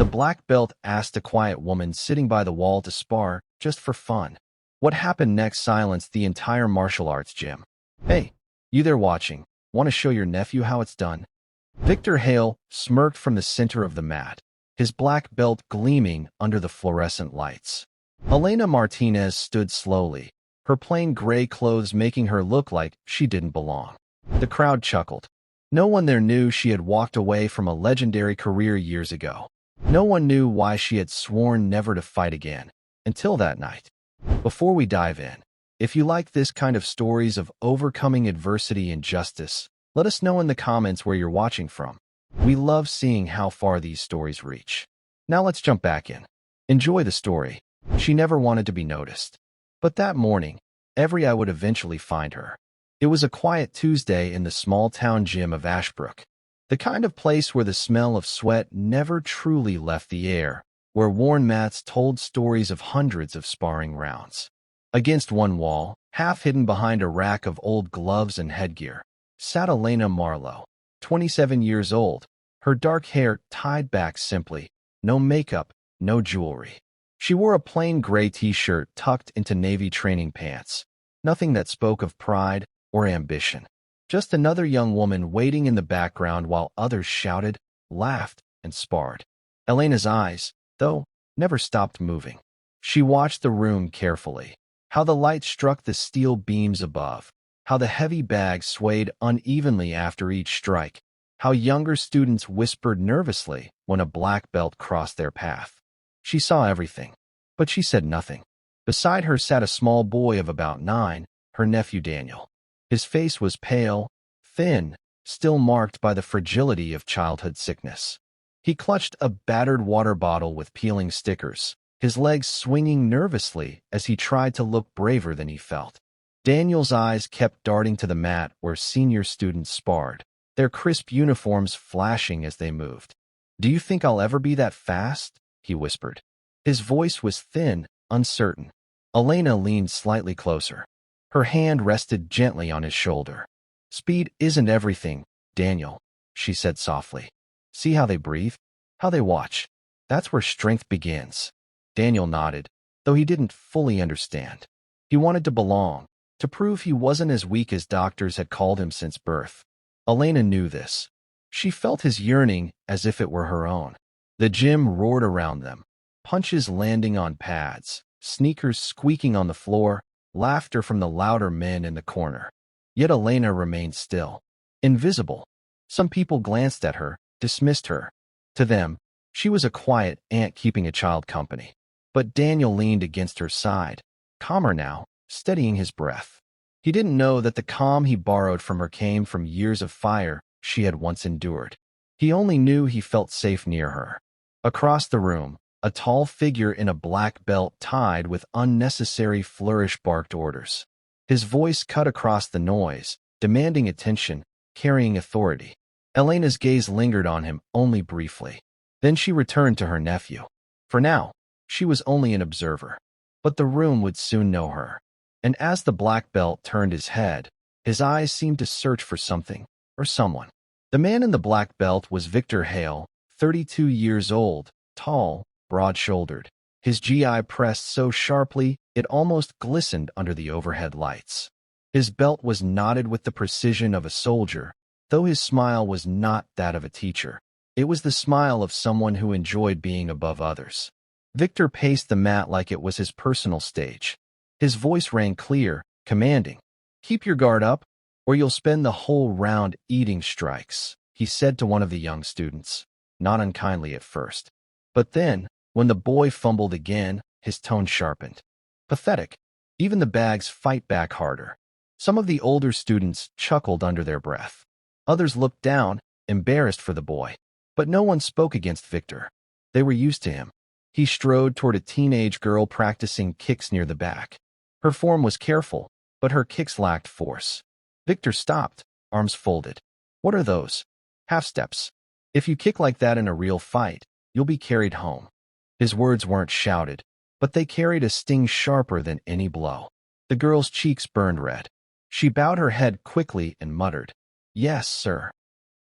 The black belt asked a quiet woman sitting by the wall to spar, just for fun. What happened next silenced the entire martial arts gym. Hey, you there watching, want to show your nephew how it's done? Victor Hale smirked from the center of the mat, his black belt gleaming under the fluorescent lights. Elena Martinez stood slowly, her plain gray clothes making her look like she didn't belong. The crowd chuckled. No one there knew she had walked away from a legendary career years ago. No one knew why she had sworn never to fight again, until that night. Before we dive in, if you like this kind of stories of overcoming adversity and justice, let us know in the comments where you're watching from. We love seeing how far these stories reach. Now let's jump back in. Enjoy the story. She never wanted to be noticed. But that morning, every eye would eventually find her. It was a quiet Tuesday in the small-town gym of Ashbrook. The kind of place where the smell of sweat never truly left the air, where worn mats told stories of hundreds of sparring rounds. Against one wall, half hidden behind a rack of old gloves and headgear, sat Elena Marlowe, 27 years old, her dark hair tied back simply, no makeup, no jewelry. She wore a plain gray t-shirt tucked into navy training pants, nothing that spoke of pride or ambition. Just another young woman waiting in the background while others shouted, laughed, and sparred. Elena's eyes, though, never stopped moving. She watched the room carefully, how the light struck the steel beams above, how the heavy bags swayed unevenly after each strike, how younger students whispered nervously when a black belt crossed their path. She saw everything, but she said nothing. Beside her sat a small boy of about 9, her nephew Daniel. His face was pale, thin, still marked by the fragility of childhood sickness. He clutched a battered water bottle with peeling stickers, his legs swinging nervously as he tried to look braver than he felt. Daniel's eyes kept darting to the mat where senior students sparred, their crisp uniforms flashing as they moved. "Do you think I'll ever be that fast?" he whispered. His voice was thin, uncertain. Elena leaned slightly closer. Her hand rested gently on his shoulder. "Speed isn't everything, Daniel," she said softly. "See how they breathe? How they watch? That's where strength begins." Daniel nodded, though he didn't fully understand. He wanted to belong, to prove he wasn't as weak as doctors had called him since birth. Elena knew this. She felt his yearning as if it were her own. The gym roared around them, punches landing on pads, sneakers squeaking on the floor, laughter from the louder men in the corner. Yet Elena remained still, invisible. Some people glanced at her, dismissed her. To them, she was a quiet aunt keeping a child company. But Daniel leaned against her side, calmer now, steadying his breath. He didn't know that the calm he borrowed from her came from years of fire she had once endured. He only knew he felt safe near her. Across the room, a tall figure in a black belt tied with unnecessary flourish barked orders. His voice cut across the noise, demanding attention, carrying authority. Elena's gaze lingered on him only briefly. Then she returned to her nephew. For now, she was only an observer. But the room would soon know her. And as the black belt turned his head, his eyes seemed to search for something, or someone. The man in the black belt was Victor Hale, 32 years old, tall, broad-shouldered, his GI pressed so sharply it almost glistened under the overhead lights. His belt was knotted with the precision of a soldier, though his smile was not that of a teacher. It was the smile of someone who enjoyed being above others. Victor paced the mat like it was his personal stage. His voice rang clear, commanding. "Keep your guard up, or you'll spend the whole round eating strikes," he said to one of the young students, not unkindly at first. But then, when the boy fumbled again, his tone sharpened. "Pathetic. Even the bags fight back harder." Some of the older students chuckled under their breath. Others looked down, embarrassed for the boy. But no one spoke against Victor. They were used to him. He strode toward a teenage girl practicing kicks near the back. Her form was careful, but her kicks lacked force. Victor stopped, arms folded. "What are those? Half steps. If you kick like that in a real fight, you'll be carried home." His words weren't shouted, but they carried a sting sharper than any blow. The girl's cheeks burned red. She bowed her head quickly and muttered, "Yes, sir."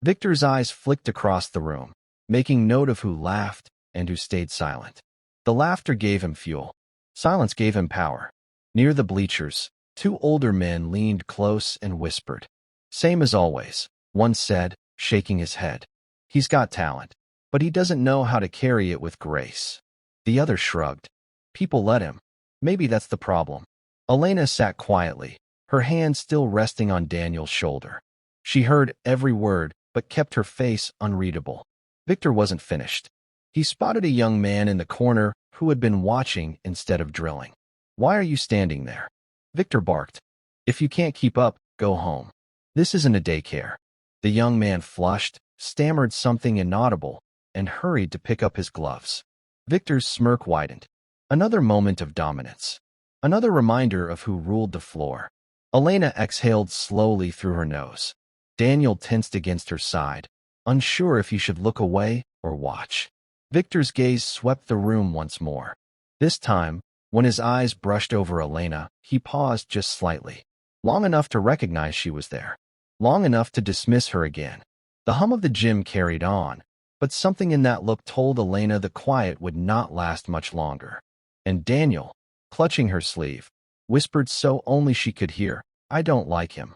Victor's eyes flicked across the room, making note of who laughed and who stayed silent. The laughter gave him fuel. Silence gave him power. Near the bleachers, two older men leaned close and whispered. "Same as always," one said, shaking his head. "He's got talent, but he doesn't know how to carry it with grace." The other shrugged. "People let him. Maybe that's the problem." Elena sat quietly, her hand still resting on Daniel's shoulder. She heard every word, but kept her face unreadable. Victor wasn't finished. He spotted a young man in the corner who had been watching instead of drilling. "Why are you standing there?" Victor barked. "If you can't keep up, go home. This isn't a daycare." The young man flushed, stammered something inaudible, and hurried to pick up his gloves. Victor's smirk widened. Another moment of dominance. Another reminder of who ruled the floor. Elena exhaled slowly through her nose. Daniel tensed against her side, unsure if he should look away or watch. Victor's gaze swept the room once more. This time, when his eyes brushed over Elena, he paused just slightly. Long enough to recognize she was there. Long enough to dismiss her again. The hum of the gym carried on, but something in that look told Elena the quiet would not last much longer. And Daniel, clutching her sleeve, whispered so only she could hear, "I don't like him."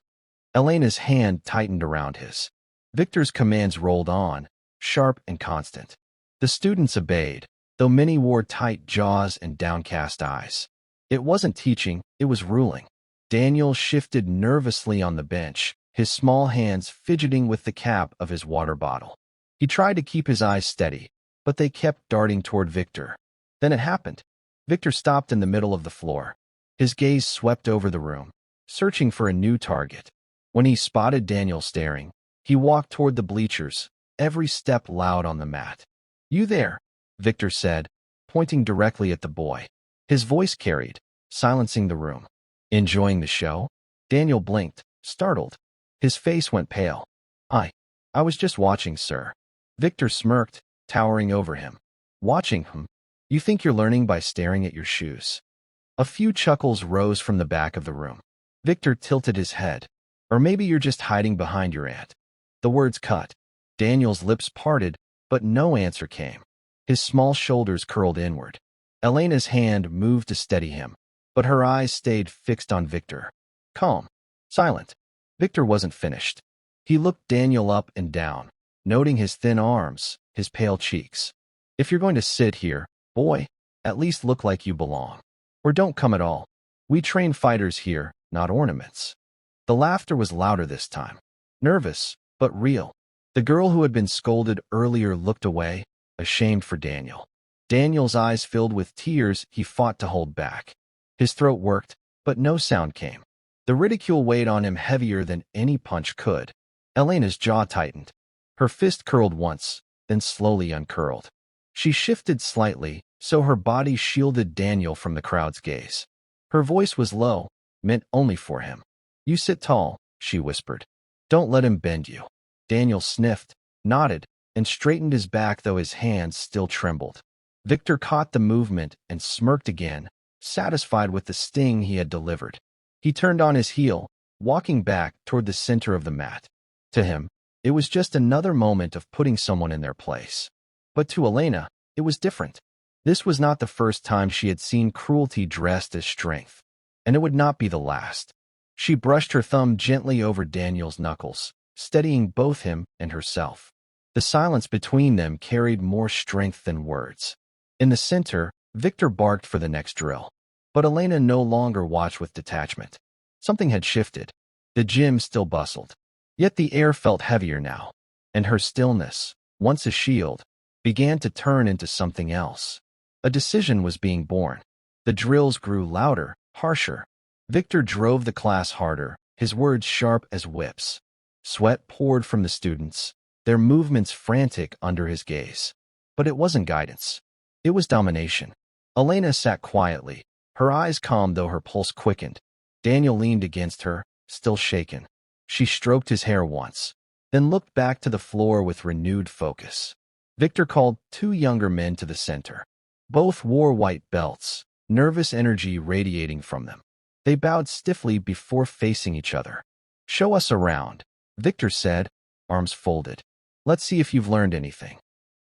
Elena's hand tightened around his. Victor's commands rolled on, sharp and constant. The students obeyed, though many wore tight jaws and downcast eyes. It wasn't teaching, it was ruling. Daniel shifted nervously on the bench, his small hands fidgeting with the cap of his water bottle. He tried to keep his eyes steady, but they kept darting toward Victor. Then it happened. Victor stopped in the middle of the floor. His gaze swept over the room, searching for a new target. When he spotted Daniel staring, he walked toward the bleachers, every step loud on the mat. "You there," Victor said, pointing directly at the boy. His voice carried, silencing the room. "Enjoying the show?" Daniel blinked, startled. His face went pale. I was just watching, sir." Victor smirked, towering over him. "Watching, hmm? You think you're learning by staring at your shoes?" A few chuckles rose from the back of the room. Victor tilted his head. "Or maybe you're just hiding behind your aunt." The words cut. Daniel's lips parted, but no answer came. His small shoulders curled inward. Elena's hand moved to steady him, but her eyes stayed fixed on Victor. Calm. Silent. Victor wasn't finished. He looked Daniel up and down, noting his thin arms, his pale cheeks. "If you're going to sit here, boy, at least look like you belong. Or don't come at all. We train fighters here, not ornaments." The laughter was louder this time. Nervous, but real. The girl who had been scolded earlier looked away, ashamed for Daniel. Daniel's eyes filled with tears he fought to hold back. His throat worked, but no sound came. The ridicule weighed on him heavier than any punch could. Elena's jaw tightened. Her fist curled once, then slowly uncurled. She shifted slightly, so her body shielded Daniel from the crowd's gaze. Her voice was low, meant only for him. "You sit tall," she whispered. "Don't let him bend you." Daniel sniffed, nodded, and straightened his back though his hands still trembled. Victor caught the movement and smirked again, satisfied with the sting he had delivered. He turned on his heel, walking back toward the center of the mat. To him, it was just another moment of putting someone in their place. But to Elena, it was different. This was not the first time she had seen cruelty dressed as strength, and it would not be the last. She brushed her thumb gently over Daniel's knuckles, steadying both him and herself. The silence between them carried more strength than words. In the center, Victor barked for the next drill. But Elena no longer watched with detachment. Something had shifted. The gym still bustled. Yet the air felt heavier now, and her stillness, once a shield, began to turn into something else. A decision was being born. The drills grew louder, harsher. Victor drove the class harder, his words sharp as whips. Sweat poured from the students, their movements frantic under his gaze. But it wasn't guidance. It was domination. Elena sat quietly, her eyes calm though her pulse quickened. Daniel leaned against her, still shaken. She stroked his hair once, then looked back to the floor with renewed focus. Victor called two younger men to the center. Both wore white belts, nervous energy radiating from them. They bowed stiffly before facing each other. "Show us around," Victor said, arms folded. "Let's see if you've learned anything."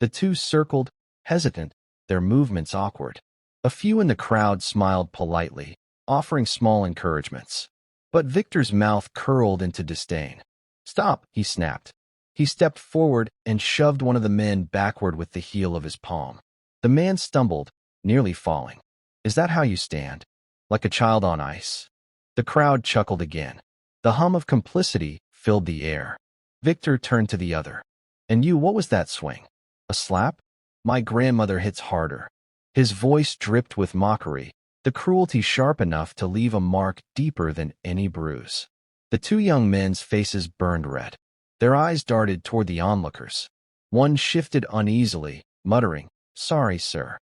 The two circled, hesitant, their movements awkward. A few in the crowd smiled politely, offering small encouragements. But Victor's mouth curled into disdain. "Stop," he snapped. He stepped forward and shoved one of the men backward with the heel of his palm. The man stumbled, nearly falling. "Is that how you stand? Like a child on ice?" The crowd chuckled again. The hum of complicity filled the air. Victor turned to the other. "And you, what was that swing? A slap? My grandmother hits harder." His voice dripped with mockery, the cruelty sharp enough to leave a mark deeper than any bruise. The two young men's faces burned red. Their eyes darted toward the onlookers. One shifted uneasily, muttering, "Sorry, sir."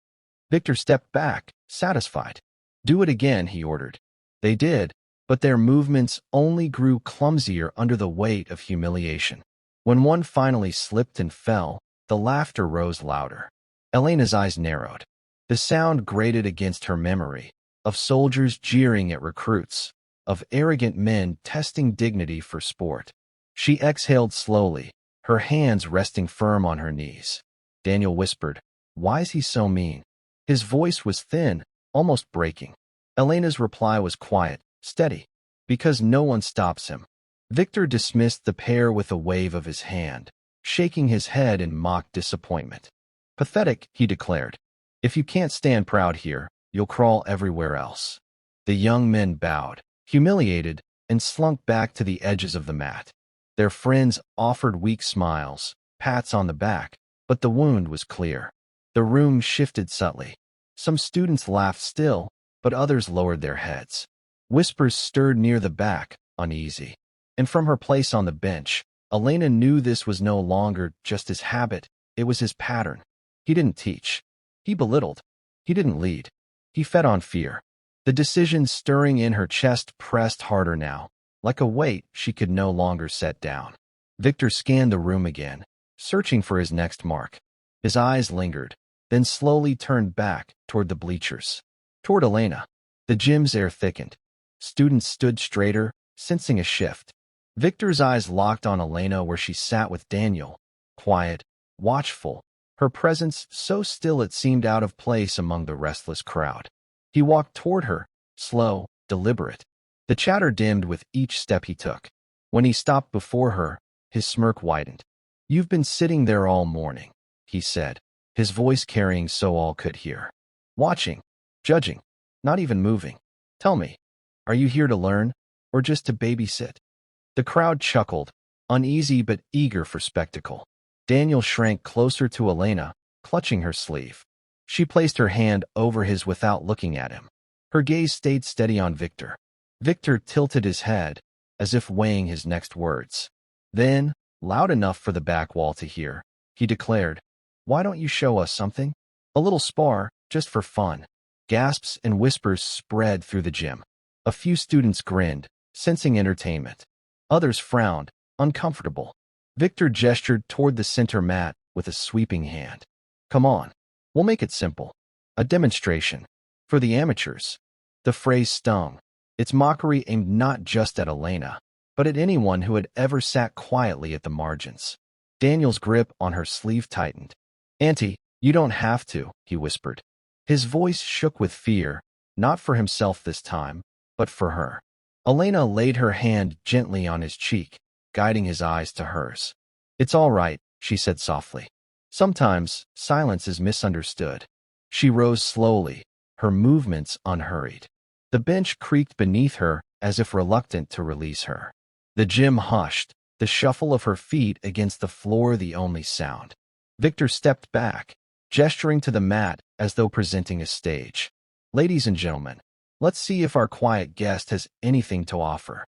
Victor stepped back, satisfied. "Do it again," he ordered. They did, but their movements only grew clumsier under the weight of humiliation. When one finally slipped and fell, the laughter rose louder. Elena's eyes narrowed. The sound grated against her memory, of soldiers jeering at recruits, of arrogant men testing dignity for sport. She exhaled slowly, her hands resting firm on her knees. Daniel whispered, "Why is he so mean?" His voice was thin, almost breaking. Elena's reply was quiet, steady. "Because no one stops him." Victor dismissed the pair with a wave of his hand, shaking his head in mock disappointment. "Pathetic," he declared. "If you can't stand proud here, you'll crawl everywhere else." The young men bowed, humiliated, and slunk back to the edges of the mat. Their friends offered weak smiles, pats on the back, but the wound was clear. The room shifted subtly. Some students laughed still, but others lowered their heads. Whispers stirred near the back, uneasy. And from her place on the bench, Elena knew this was no longer just his habit, it was his pattern. He didn't teach. He belittled. He didn't lead. He fed on fear. The decision stirring in her chest pressed harder now, like a weight she could no longer set down. Victor scanned the room again, searching for his next mark. His eyes lingered, then slowly turned back toward the bleachers. Toward Elena. The gym's air thickened. Students stood straighter, sensing a shift. Victor's eyes locked on Elena where she sat with Daniel, quiet, watchful, her presence so still it seemed out of place among the restless crowd. He walked toward her, slow, deliberate. The chatter dimmed with each step he took. When he stopped before her, his smirk widened. "You've been sitting there all morning," he said, his voice carrying so all could hear. "Watching, judging, not even moving. Tell me, are you here to learn, or just to babysit?" The crowd chuckled, uneasy but eager for spectacle. Daniel shrank closer to Elena, clutching her sleeve. She placed her hand over his without looking at him. Her gaze stayed steady on Victor. Victor tilted his head, as if weighing his next words. Then, loud enough for the back wall to hear, he declared, "Why don't you show us something? A little spar, just for fun." Gasps and whispers spread through the gym. A few students grinned, sensing entertainment. Others frowned, uncomfortable. Victor gestured toward the center mat with a sweeping hand. "Come on. We'll make it simple. A demonstration. For the amateurs." The phrase stung. Its mockery aimed not just at Elena, but at anyone who had ever sat quietly at the margins. Daniel's grip on her sleeve tightened. "Auntie, you don't have to," he whispered. His voice shook with fear, not for himself this time, but for her. Elena laid her hand gently on his cheek, guiding his eyes to hers. "It's all right," she said softly. "Sometimes silence is misunderstood." She rose slowly, her movements unhurried. The bench creaked beneath her as if reluctant to release her. The gym hushed, the shuffle of her feet against the floor the only sound. Victor stepped back, gesturing to the mat as though presenting a stage. "Ladies and gentlemen, let's see if our quiet guest has anything to offer."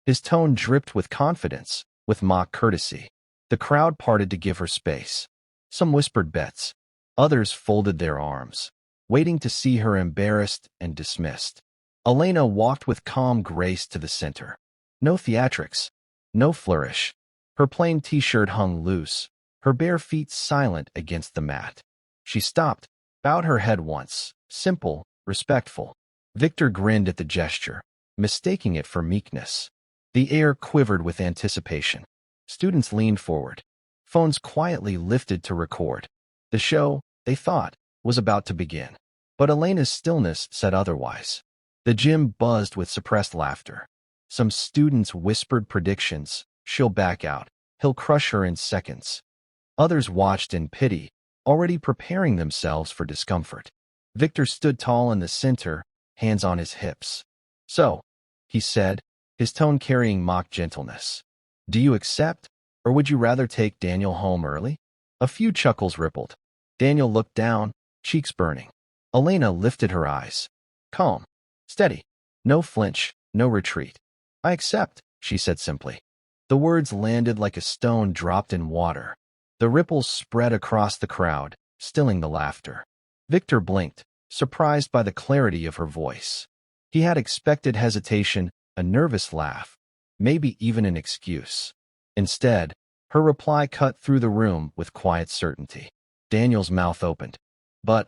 His tone dripped with confidence, with mock courtesy. The crowd parted to give her space. Some whispered bets. Others folded their arms, waiting to see her embarrassed and dismissed. Elena walked with calm grace to the center. No theatrics, no flourish. Her plain t-shirt hung loose, her bare feet silent against the mat. She stopped, bowed her head once, simple, respectful. Victor grinned at the gesture, mistaking it for meekness. The air quivered with anticipation. Students leaned forward. Phones quietly lifted to record. The show, they thought, was about to begin. But Elena's stillness said otherwise. The gym buzzed with suppressed laughter. Some students whispered predictions. She'll back out. He'll crush her in seconds. Others watched in pity, already preparing themselves for discomfort. Victor stood tall in the center, hands on his hips. "So," he said, his tone carrying mock gentleness, "do you accept, or would you rather take Daniel home early?" A few chuckles rippled. Daniel looked down, cheeks burning. Elena lifted her eyes. Calm, steady, no flinch, no retreat. "I accept," she said simply. The words landed like a stone dropped in water. The ripples spread across the crowd, stilling the laughter. Victor blinked, surprised by the clarity of her voice. He had expected hesitation, a nervous laugh, maybe even an excuse. Instead, her reply cut through the room with quiet certainty. Daniel's mouth opened. "But,"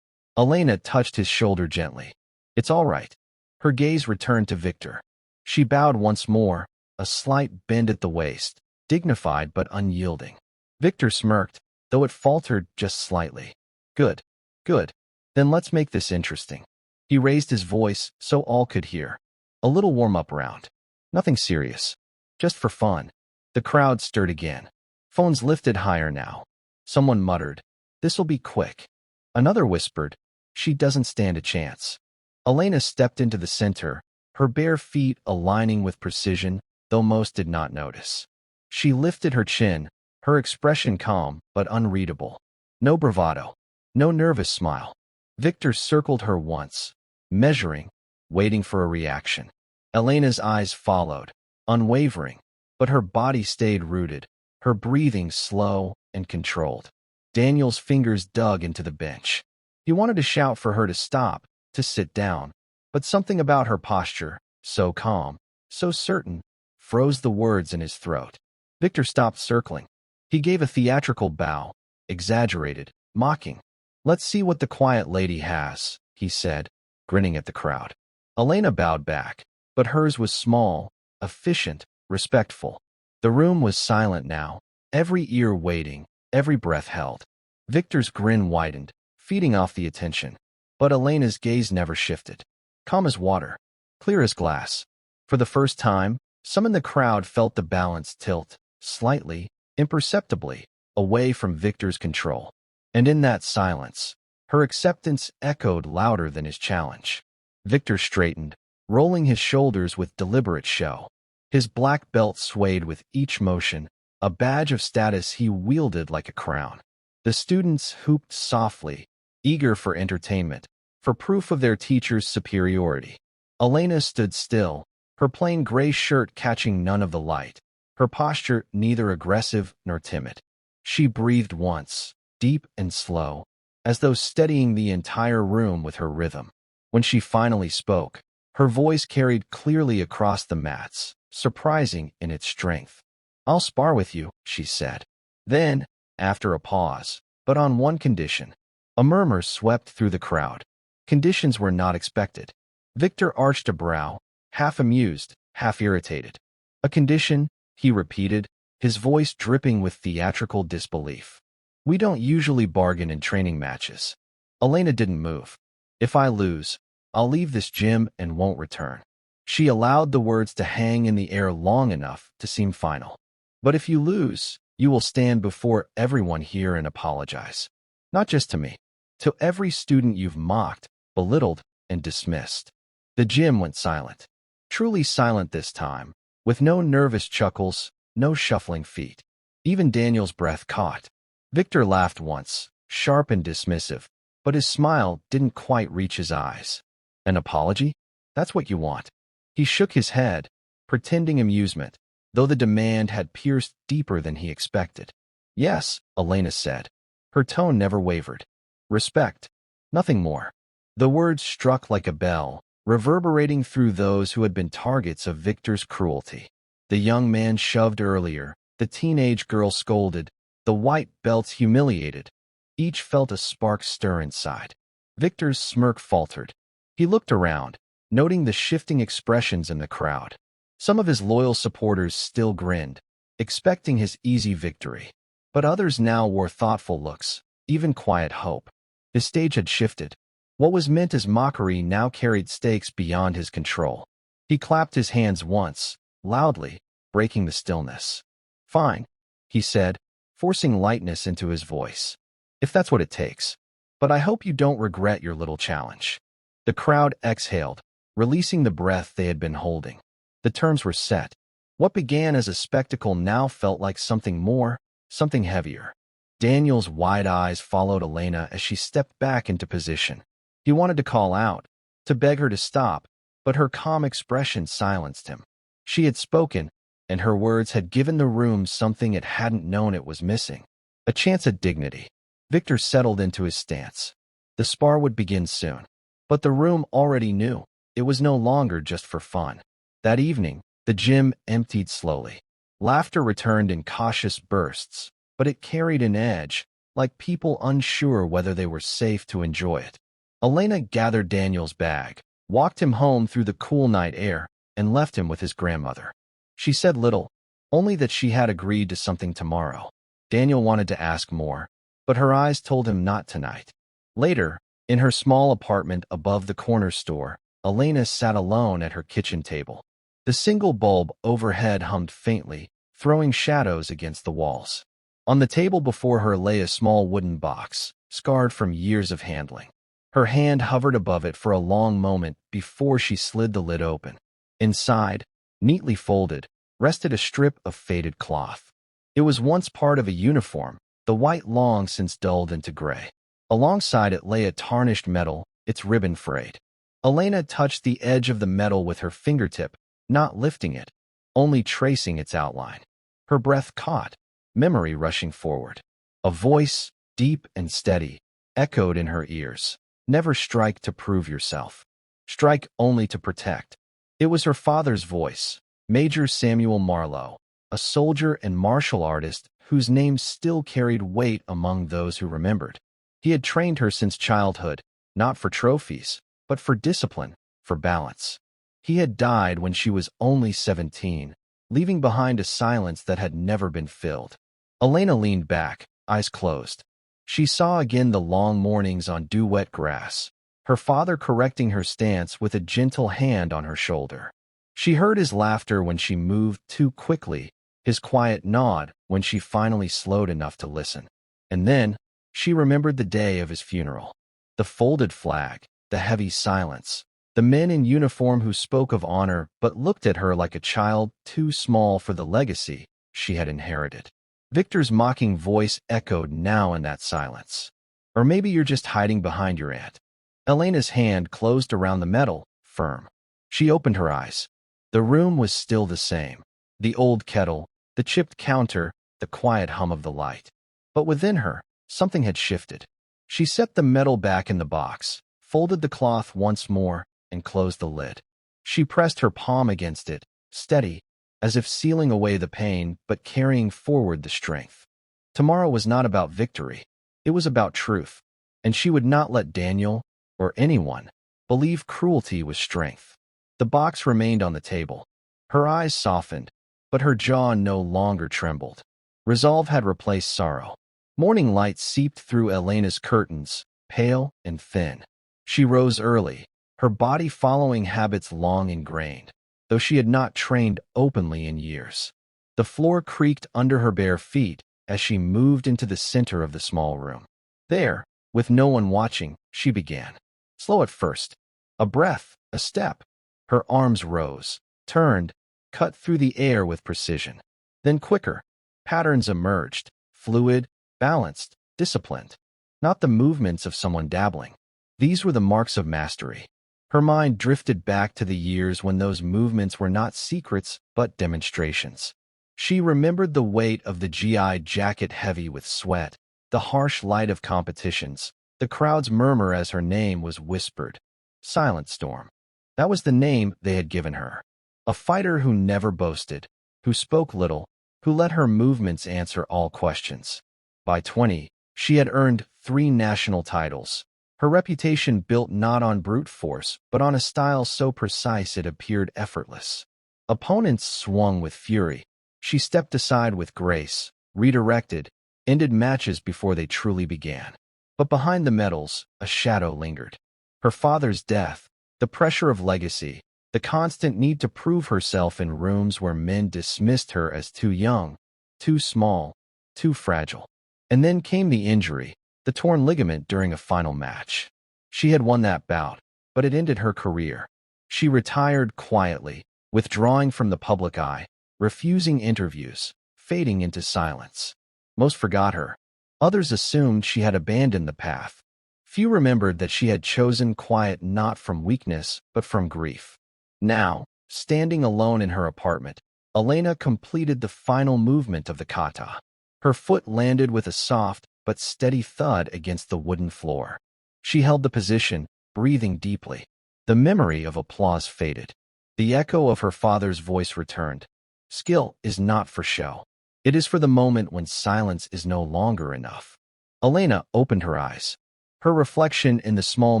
Elena touched his shoulder gently. "It's all right." Her gaze returned to Victor. She bowed once more, a slight bend at the waist, dignified but unyielding. Victor smirked, though it faltered just slightly. "Good, good. Then let's make this interesting." He raised his voice so all could hear. "A little warm-up round. Nothing serious. Just for fun." The crowd stirred again. Phones lifted higher now. Someone muttered, "This'll be quick." Another whispered, "She doesn't stand a chance." Elena stepped into the center, her bare feet aligning with precision, though most did not notice. She lifted her chin, her expression calm but unreadable. No bravado, no nervous smile. Victor circled her once, measuring, waiting for a reaction. Elena's eyes followed, unwavering, but her body stayed rooted, her breathing slow and controlled. Daniel's fingers dug into the bench. He wanted to shout for her to stop, to sit down, but something about her posture, so calm, so certain, froze the words in his throat. Victor stopped circling. He gave a theatrical bow, exaggerated, mocking. "Let's see what the quiet lady has," he said, grinning at the crowd. Elena bowed back, but hers was small, efficient, respectful. The room was silent now, every ear waiting, every breath held. Victor's grin widened, feeding off the attention, but Elena's gaze never shifted. Calm as water, clear as glass. For the first time, some in the crowd felt the balance tilt, slightly, imperceptibly, away from Victor's control. And in that silence, her acceptance echoed louder than his challenge. Victor straightened, rolling his shoulders with deliberate show. His black belt swayed with each motion, a badge of status he wielded like a crown. The students hooped softly, eager for entertainment, for proof of their teacher's superiority. Elena stood still, her plain gray shirt catching none of the light, her posture neither aggressive nor timid. She breathed once, deep and slow, as though steadying the entire room with her rhythm. When she finally spoke, her voice carried clearly across the mats, surprising in its strength. "I'll spar with you," she said. Then, after a pause, "but on one condition." A murmur swept through the crowd. Conditions were not expected. Victor arched a brow, half amused, half irritated. "A condition," he repeated, his voice dripping with theatrical disbelief. "We don't usually bargain in training matches." Elena didn't move. "If I lose, I'll leave this gym and won't return." She allowed the words to hang in the air long enough to seem final. "But if you lose, you will stand before everyone here and apologize. Not just to me. To every student you've mocked, belittled, and dismissed." The gym went silent. Truly silent this time, with no nervous chuckles, no shuffling feet. Even Daniel's breath caught. Victor laughed once, sharp and dismissive, but his smile didn't quite reach his eyes. "An apology? That's what you want." He shook his head, pretending amusement, though the demand had pierced deeper than he expected. "Yes," Elena said. Her tone never wavered. "Respect. Nothing more." The words struck like a bell, reverberating through those who had been targets of Victor's cruelty. The young man shoved earlier, the teenage girl scolded, the white belts humiliated. Each felt a spark stir inside. Victor's smirk faltered. He looked around, noting the shifting expressions in the crowd. Some of his loyal supporters still grinned, expecting his easy victory. But others now wore thoughtful looks, even quiet hope. His stage had shifted. What was meant as mockery now carried stakes beyond his control. He clapped his hands once, loudly, breaking the stillness. "Fine," he said, forcing lightness into his voice. "If that's what it takes. But I hope you don't regret your little challenge." The crowd exhaled, releasing the breath they had been holding. The terms were set. What began as a spectacle now felt like something more, something heavier. Daniel's wide eyes followed Elena as she stepped back into position. He wanted to call out, to beg her to stop, but her calm expression silenced him. She had spoken, and her words had given the room something it hadn't known it was missing. A chance at dignity. Victor settled into his stance. The spar would begin soon. But the room already knew. It was no longer just for fun. That evening, the gym emptied slowly. Laughter returned in cautious bursts, but it carried an edge, like people unsure whether they were safe to enjoy it. Elena gathered Daniel's bag, walked him home through the cool night air, and left him with his grandmother. She said little, only that she had agreed to something tomorrow. Daniel wanted to ask more, but her eyes told him not tonight. Later, in her small apartment above the corner store, Elena sat alone at her kitchen table. The single bulb overhead hummed faintly, throwing shadows against the walls. On the table before her lay a small wooden box, scarred from years of handling. Her hand hovered above it for a long moment before she slid the lid open. Inside, neatly folded, rested a strip of faded cloth. It was once part of a uniform, the white long since dulled into gray. Alongside it lay a tarnished medal, its ribbon frayed. Elena touched the edge of the medal with her fingertip, not lifting it, only tracing its outline. Her breath caught, memory rushing forward. A voice, deep and steady, echoed in her ears. "Never strike to prove yourself. Strike only to protect." It was her father's voice, Major Samuel Marlowe, a soldier and martial artist whose name still carried weight among those who remembered. He had trained her since childhood, not for trophies, but for discipline, for balance. He had died when she was only 17, leaving behind a silence that had never been filled. Elena leaned back, eyes closed. She saw again the long mornings on dew-wet grass, her father correcting her stance with a gentle hand on her shoulder. She heard his laughter when she moved too quickly, his quiet nod when she finally slowed enough to listen. And then, she remembered the day of his funeral. The folded flag, the heavy silence, the men in uniform who spoke of honor but looked at her like a child too small for the legacy she had inherited. Victor's mocking voice echoed now in that silence. "Or maybe you're just hiding behind your aunt." Elena's hand closed around the medal, firm. She opened her eyes. The room was still the same. The old kettle, the chipped counter, the quiet hum of the light. But within her, something had shifted. She set the medal back in the box, folded the cloth once more, and closed the lid. She pressed her palm against it, steady, as if sealing away the pain but carrying forward the strength. Tomorrow was not about victory. It was about truth, and she would not let Daniel, or anyone, believe cruelty was strength. The box remained on the table. Her eyes softened, but her jaw no longer trembled. Resolve had replaced sorrow. Morning light seeped through Elena's curtains, pale and thin. She rose early, her body following habits long ingrained, though she had not trained openly in years. The floor creaked under her bare feet as she moved into the center of the small room. There, with no one watching, she began. Slow at first. A breath, a step. Her arms rose, turned, cut through the air with precision. Then quicker. Patterns emerged, fluid, balanced, disciplined. Not the movements of someone dabbling. These were the marks of mastery. Her mind drifted back to the years when those movements were not secrets but demonstrations. She remembered the weight of the GI jacket heavy with sweat, the harsh light of competitions, the crowd's murmur as her name was whispered. Silent Storm. That was the name they had given her. A fighter who never boasted, who spoke little, who let her movements answer all questions. By 20, she had earned 3 national titles. Her reputation built not on brute force, but on a style so precise it appeared effortless. Opponents swung with fury. She stepped aside with grace, redirected, ended matches before they truly began. But behind the medals, a shadow lingered. Her father's death, the pressure of legacy, the constant need to prove herself in rooms where men dismissed her as too young, too small, too fragile. And then came the injury, the torn ligament during a final match. She had won that bout, but it ended her career. She retired quietly, withdrawing from the public eye, refusing interviews, fading into silence. Most forgot her. Others assumed she had abandoned the path. Few remembered that she had chosen quiet not from weakness, but from grief. Now, standing alone in her apartment, Elena completed the final movement of the kata. Her foot landed with a soft but steady thud against the wooden floor. She held the position, breathing deeply. The memory of applause faded. The echo of her father's voice returned. Skill is not for show. It is for the moment when silence is no longer enough. Elena opened her eyes. Her reflection in the small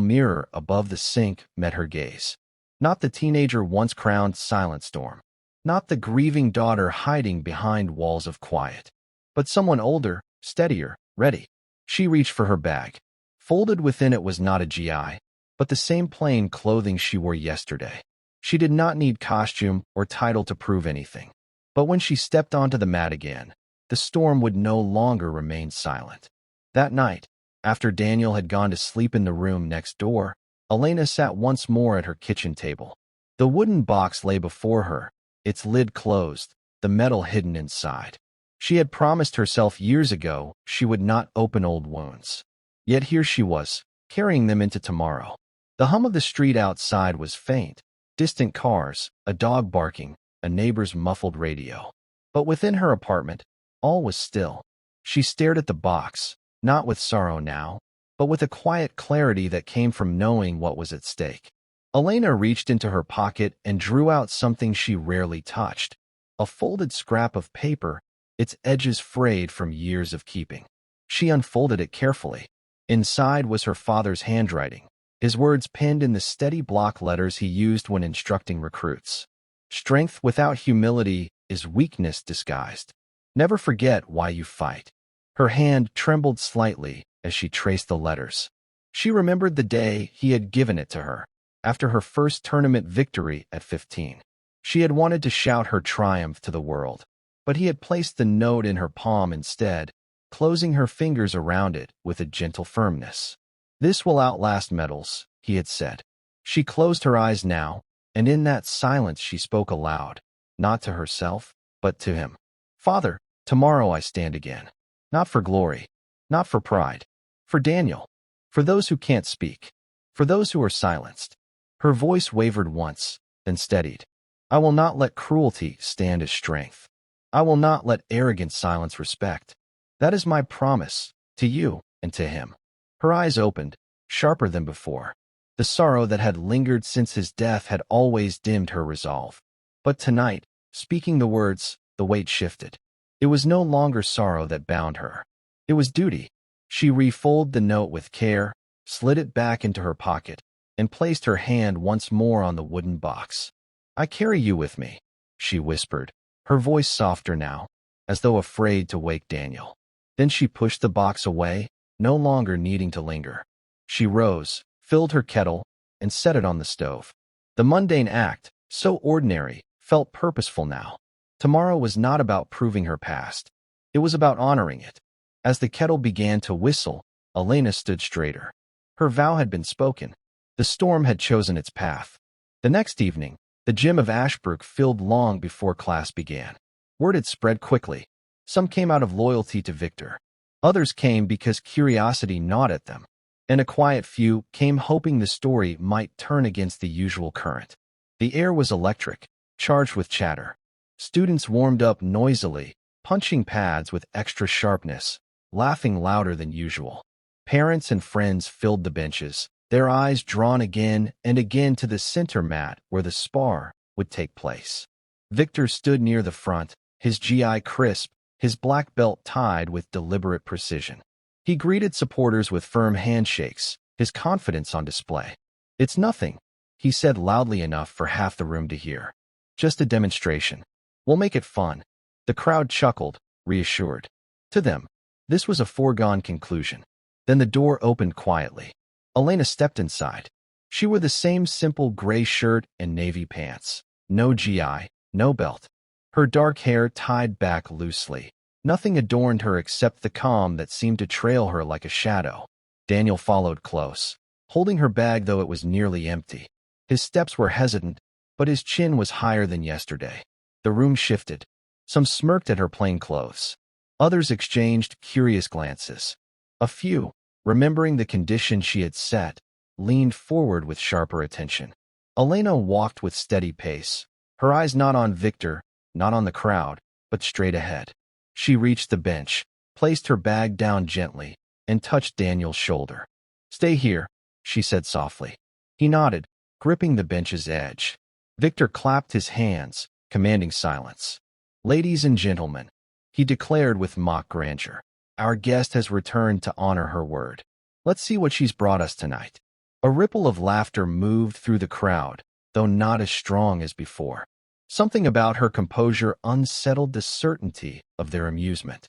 mirror above the sink met her gaze. Not the teenager once crowned Silent Storm. Not the grieving daughter hiding behind walls of quiet. But someone older, steadier, ready. She reached for her bag. Folded within it was not a GI, but the same plain clothing she wore yesterday. She did not need costume or title to prove anything. But when she stepped onto the mat again, the storm would no longer remain silent. That night, after Daniel had gone to sleep in the room next door, Elena sat once more at her kitchen table. The wooden box lay before her, its lid closed, the metal hidden inside. She had promised herself years ago she would not open old wounds. Yet here she was, carrying them into tomorrow. The hum of the street outside was faint, distant cars, a dog barking, a neighbor's muffled radio. But within her apartment, all was still. She stared at the box, not with sorrow now, but with a quiet clarity that came from knowing what was at stake. Elena reached into her pocket and drew out something she rarely touched, a folded scrap of paper, its edges frayed from years of keeping. She unfolded it carefully. Inside was her father's handwriting, his words penned in the steady block letters he used when instructing recruits. Strength without humility is weakness disguised. Never forget why you fight. Her hand trembled slightly as she traced the letters. She remembered the day he had given it to her, after her first tournament victory at 15. She had wanted to shout her triumph to the world, but he had placed the note in her palm instead, closing her fingers around it with a gentle firmness. This will outlast medals, he had said. She closed her eyes now, and in that silence she spoke aloud, not to herself, but to him. Father, tomorrow I stand again. Not for glory, not for pride, for Daniel, for those who can't speak, for those who are silenced. Her voice wavered once, then steadied. I will not let cruelty stand as strength. I will not let arrogance silence respect. That is my promise, to you and to him. Her eyes opened, sharper than before. The sorrow that had lingered since his death had always dimmed her resolve. But tonight, speaking the words, the weight shifted. It was no longer sorrow that bound her. It was duty. She refolded the note with care, slid it back into her pocket, and placed her hand once more on the wooden box. I carry you with me, she whispered, her voice softer now, as though afraid to wake Daniel. Then she pushed the box away, no longer needing to linger. She rose, filled her kettle, and set it on the stove. The mundane act, so ordinary, felt purposeful now. Tomorrow was not about proving her past. It was about honoring it. As the kettle began to whistle, Elena stood straighter. Her vow had been spoken. The storm had chosen its path. The next evening, the gym of Ashbrook filled long before class began. Word had spread quickly. Some came out of loyalty to Victor. Others came because curiosity gnawed at them. And a quiet few came hoping the story might turn against the usual current. The air was electric, charged with chatter. Students warmed up noisily, punching pads with extra sharpness, laughing louder than usual. Parents and friends filled the benches, their eyes drawn again and again to the center mat where the spar would take place. Victor stood near the front, his GI crisp, his black belt tied with deliberate precision. He greeted supporters with firm handshakes, his confidence on display. It's nothing, he said loudly enough for half the room to hear. Just a demonstration. We'll make it fun. The crowd chuckled, reassured. To them, this was a foregone conclusion. Then the door opened quietly. Elena stepped inside. She wore the same simple gray shirt and navy pants. No GI, no belt. Her dark hair tied back loosely. Nothing adorned her except the calm that seemed to trail her like a shadow. Daniel followed close, holding her bag though it was nearly empty. His steps were hesitant, but his chin was higher than yesterday. The room shifted. Some smirked at her plain clothes. Others exchanged curious glances. A few, remembering the condition she had set, leaned forward with sharper attention. Elena walked with steady pace, her eyes not on Victor, not on the crowd, but straight ahead. She reached the bench, placed her bag down gently, and touched Daniel's shoulder. "Stay here," she said softly. He nodded, gripping the bench's edge. Victor clapped his hands, commanding silence. "Ladies and gentlemen," he declared with mock grandeur, "our guest has returned to honor her word. Let's see what she's brought us tonight." A ripple of laughter moved through the crowd, though not as strong as before. Something about her composure unsettled the certainty of their amusement.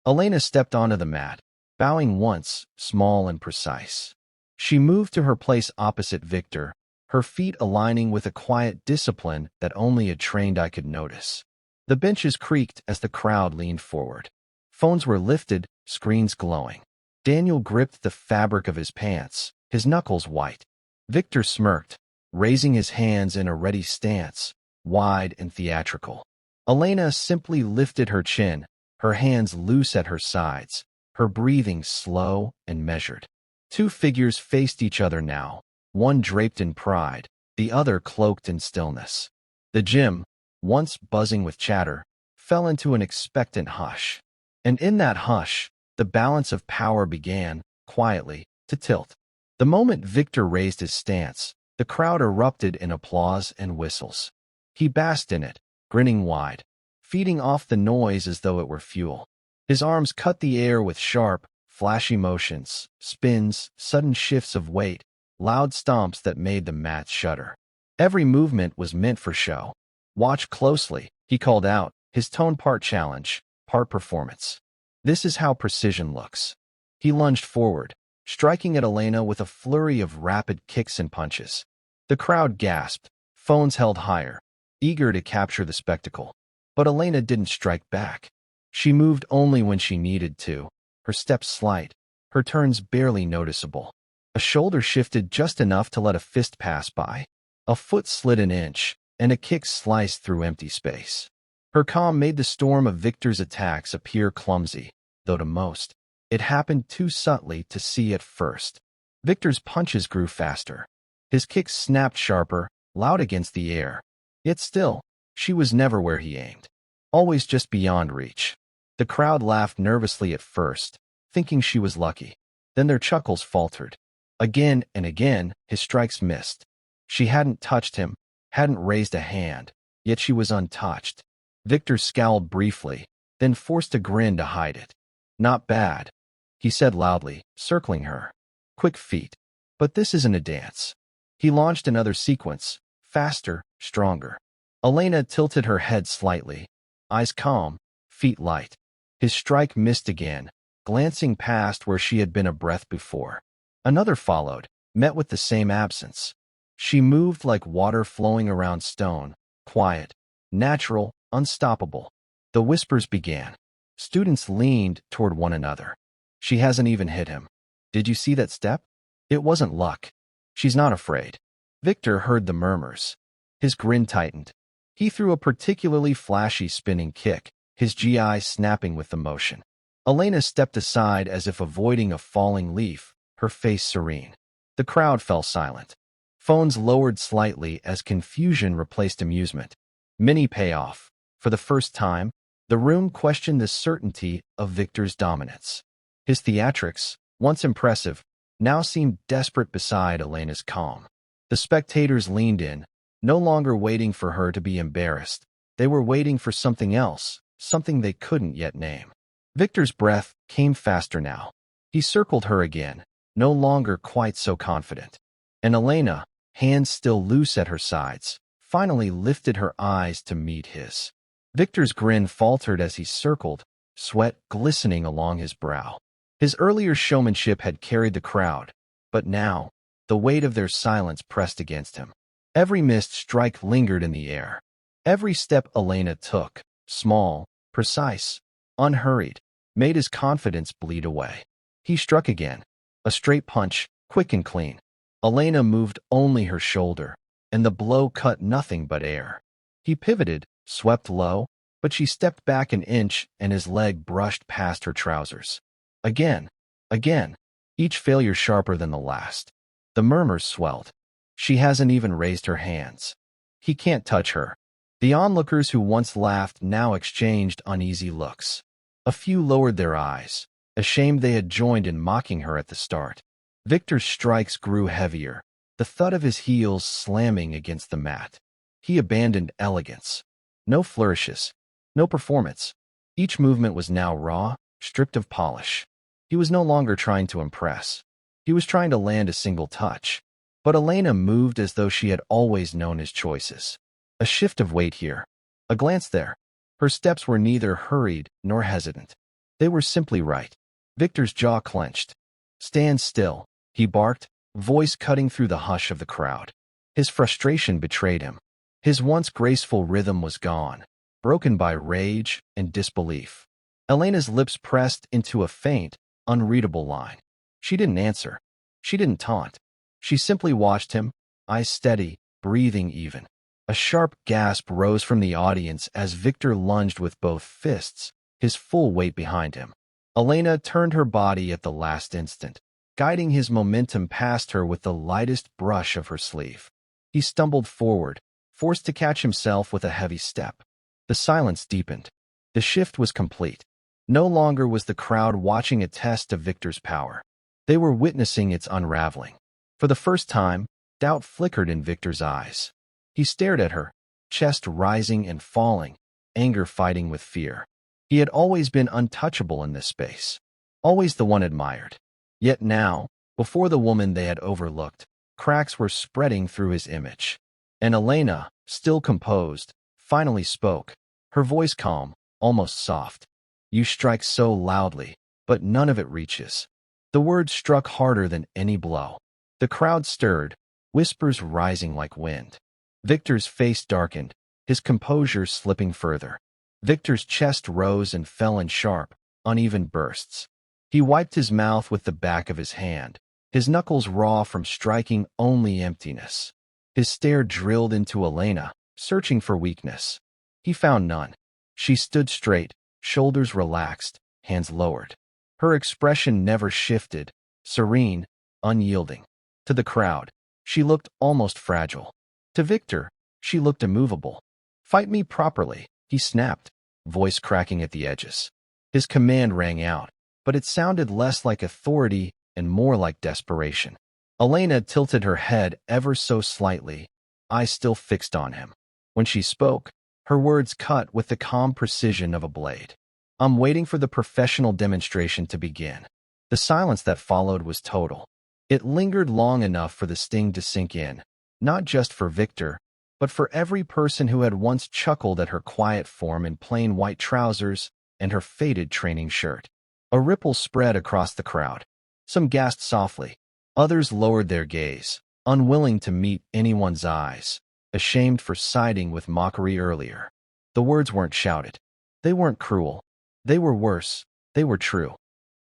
Elena stepped onto the mat, bowing once, small and precise. She moved to her place opposite Victor, her feet aligning with a quiet discipline that only a trained eye could notice. The benches creaked as the crowd leaned forward. Phones were lifted, screens glowing. Daniel gripped the fabric of his pants, his knuckles white. Victor smirked, raising his hands in a ready stance, wide and theatrical. Elena simply lifted her chin, her hands loose at her sides, her breathing slow and measured. Two figures faced each other now, one draped in pride, the other cloaked in stillness. The gym, once buzzing with chatter, fell into an expectant hush. And in that hush, the balance of power began, quietly, to tilt. The moment Victor raised his stance, the crowd erupted in applause and whistles. He basked in it, grinning wide, feeding off the noise as though it were fuel. His arms cut the air with sharp, flashy motions, spins, sudden shifts of weight, loud stomps that made the mat shudder. Every movement was meant for show. "Watch closely," he called out, his tone part challenge, part performance. "This is how precision looks." He lunged forward, striking at Elena with a flurry of rapid kicks and punches. The crowd gasped, phones held higher, eager to capture the spectacle. But Elena didn't strike back. She moved only when she needed to, her steps slight, her turns barely noticeable. A shoulder shifted just enough to let a fist pass by. A foot slid an inch, and a kick sliced through empty space. Her calm made the storm of Victor's attacks appear clumsy, though to most, it happened too subtly to see at first. Victor's punches grew faster. His kicks snapped sharper, loud against the air. Yet still, she was never where he aimed. Always just beyond reach. The crowd laughed nervously at first, thinking she was lucky. Then their chuckles faltered. Again and again, his strikes missed. She hadn't touched him, hadn't raised a hand, yet she was untouched. Victor scowled briefly, then forced a grin to hide it. "Not bad," he said loudly, circling her. "Quick feet. But this isn't a dance." He launched another sequence, faster, stronger. Elena tilted her head slightly, eyes calm, feet light. His strike missed again, glancing past where she had been a breath before. Another followed, met with the same absence. She moved like water flowing around stone, quiet, natural, unstoppable. The whispers began. Students leaned toward one another. "She hasn't even hit him. Did you see that step? It wasn't luck. She's not afraid." Victor heard the murmurs. His grin tightened. He threw a particularly flashy spinning kick, his GI snapping with the motion. Elena stepped aside as if avoiding a falling leaf, her face serene. The crowd fell silent. Phones lowered slightly as confusion replaced amusement. Mini payoff. For the first time, the room questioned the certainty of Victor's dominance. His theatrics, once impressive, now seemed desperate beside Elena's calm. The spectators leaned in, no longer waiting for her to be embarrassed. They were waiting for something else, something they couldn't yet name. Victor's breath came faster now. He circled her again, no longer quite so confident. And Elena, hands still loose at her sides, finally lifted her eyes to meet his. Victor's grin faltered as he circled, sweat glistening along his brow. His earlier showmanship had carried the crowd, but now, the weight of their silence pressed against him. Every missed strike lingered in the air. Every step Elena took, small, precise, unhurried, made his confidence bleed away. He struck again. A straight punch, quick and clean. Elena moved only her shoulder, and the blow cut nothing but air. He pivoted, swept low, but she stepped back an inch and his leg brushed past her trousers. Again, again, each failure sharper than the last. The murmurs swelled. She hasn't even raised her hands. He can't touch her. The onlookers who once laughed now exchanged uneasy looks. A few lowered their eyes, ashamed they had joined in mocking her at the start. Victor's strikes grew heavier, the thud of his heels slamming against the mat. He abandoned elegance. No flourishes, no performance. Each movement was now raw, stripped of polish. He was no longer trying to impress. He was trying to land a single touch. But Elena moved as though she had always known his choices. A shift of weight here, a glance there. Her steps were neither hurried nor hesitant. They were simply right. Victor's jaw clenched. "Stand still," he barked, voice cutting through the hush of the crowd. His frustration betrayed him. His once graceful rhythm was gone, broken by rage and disbelief. Elena's lips pressed into a faint, unreadable line. She didn't answer. She didn't taunt. She simply watched him, eyes steady, breathing even. A sharp gasp rose from the audience as Victor lunged with both fists, his full weight behind him. Elena turned her body at the last instant, guiding his momentum past her with the lightest brush of her sleeve. He stumbled forward, forced to catch himself with a heavy step. The silence deepened. The shift was complete. No longer was the crowd watching a test of Victor's power. They were witnessing its unraveling. For the first time, doubt flickered in Victor's eyes. He stared at her, chest rising and falling, anger fighting with fear. He had always been untouchable in this space, always the one admired. Yet now, before the woman they had overlooked, cracks were spreading through his image. And Elena, still composed, finally spoke, her voice calm, almost soft. "You strike so loudly, but none of it reaches." The words struck harder than any blow. The crowd stirred, whispers rising like wind. Victor's face darkened, his composure slipping further. Victor's chest rose and fell in sharp, uneven bursts. He wiped his mouth with the back of his hand, his knuckles raw from striking only emptiness. His stare drilled into Elena, searching for weakness. He found none. She stood straight, shoulders relaxed, hands lowered. Her expression never shifted, serene, unyielding. To the crowd, she looked almost fragile. To Victor, she looked immovable. "Fight me properly," he snapped, voice cracking at the edges. His command rang out, but it sounded less like authority and more like desperation. Elena tilted her head ever so slightly, eyes still fixed on him. When she spoke, her words cut with the calm precision of a blade. "I'm waiting for the professional demonstration to begin." The silence that followed was total. It lingered long enough for the sting to sink in, not just for Victor, but for every person who had once chuckled at her quiet form in plain white trousers and her faded training shirt. A ripple spread across the crowd. Some gasped softly. Others lowered their gaze, unwilling to meet anyone's eyes, ashamed for siding with mockery earlier. The words weren't shouted. They weren't cruel. They were worse. They were true.